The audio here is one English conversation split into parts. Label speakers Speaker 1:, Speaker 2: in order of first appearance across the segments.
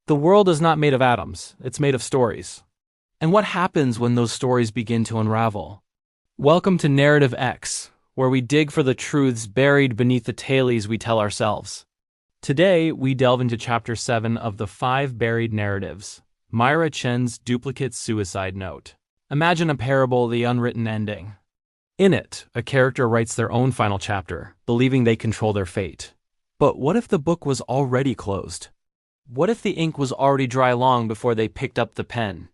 Speaker 1: The world is not made of atoms, it's made of stories. And what happens when those stories begin to unravel? Welcome to Narrative X, where we dig for the truths buried beneath the tales we tell ourselves. Today, we delve into Chapter 7 of the 5 Buried Narratives, Myra Chen's Duplicate Suicide Note. Imagine a parable, the unwritten ending. In it, a character writes their own final chapter, believing they control their fate. But what if the book was already closed? What if the ink was already dry long before they picked up the pen?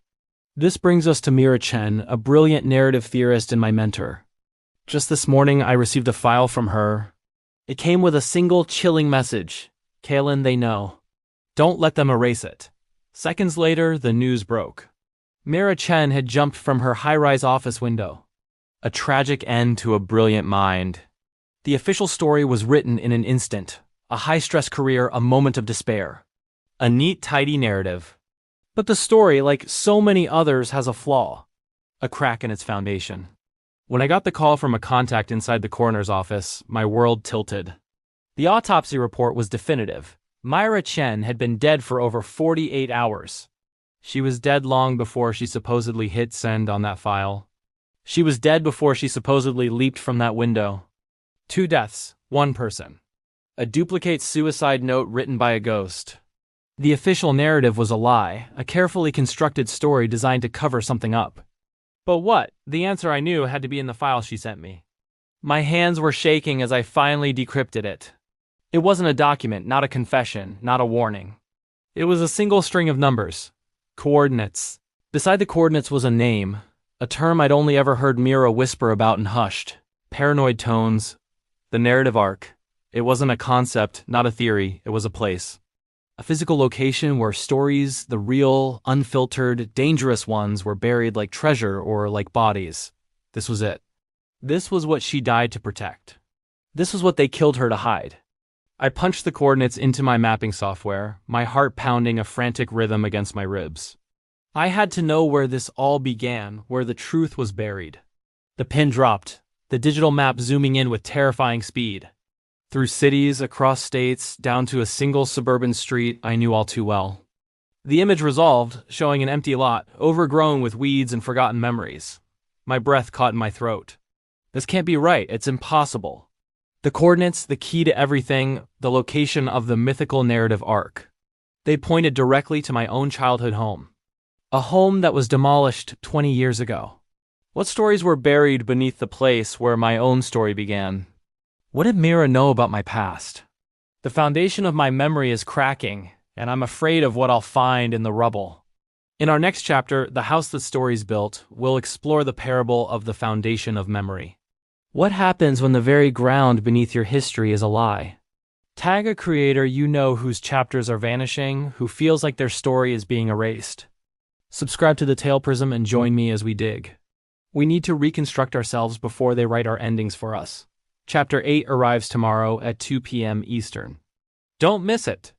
Speaker 1: This brings us to Myra Chen, a brilliant narrative theorist and my mentor. Just this morning, I received a file from her. It came with a single chilling message. Kaylin, they know. Don't let them erase it. Seconds later, the news broke. Myra Chen had jumped from her high-rise office window. A tragic end to a brilliant mind. The official story was written in an instant. A high-stress career, a moment of despair. A neat, tidy narrative. But the story, like so many others, has a flaw. A crack in its foundation. When I got the call from a contact inside the coroner's office, my world tilted. The autopsy report was definitive. Myra Chen had been dead for over 48 hours. She was dead long before she supposedly hit send on that file. She was dead before she supposedly leaped from that window. 2 deaths, 1 person. A duplicate suicide note written by a ghost. The official narrative was a lie, a carefully constructed story designed to cover something up. But what? The answer I knew had to be in the file she sent me. My hands were shaking as I finally decrypted it. It wasn't a document, not a confession, not a warning. It was a single string of numbers. Coordinates. Beside the coordinates was a name, a term I'd only ever heard Myra whisper about in hushed, paranoid tones. The narrative arc. It wasn't a concept, not a theory, it was a place. A physical location where stories, the real, unfiltered, dangerous ones, were buried like treasure or like bodies. This was it. This was what she died to protect. This was what they killed her to hide. I punched the coordinates into my mapping software, my heart pounding a frantic rhythm against my ribs. I had to know where this all began, where the truth was buried. The pin dropped, the digital map zooming in with terrifying speed. Through cities, across states, down to a single suburban street I knew all too well. The image resolved, showing an empty lot, overgrown with weeds and forgotten memories. My breath caught in my throat. This can't be right, it's impossible. The coordinates, the key to everything, the location of the mythical narrative arc. They pointed directly to my own childhood home. A home that was demolished 20 years ago. What stories were buried beneath the place where my own story began? What did Myra know about my past? The foundation of my memory is cracking, and I'm afraid of what I'll find in the rubble. In our next chapter, The House That Stories Built, we'll explore the parable of the foundation of memory. What happens when the very ground beneath your history is a lie? Tag a creator you know whose chapters are vanishing, who feels like their story is being erased. Subscribe to the Tale Prism and join me as we dig. We need to reconstruct ourselves before they write our endings for us. Chapter 8 arrives tomorrow at 2 p.m. Eastern. Don't miss it!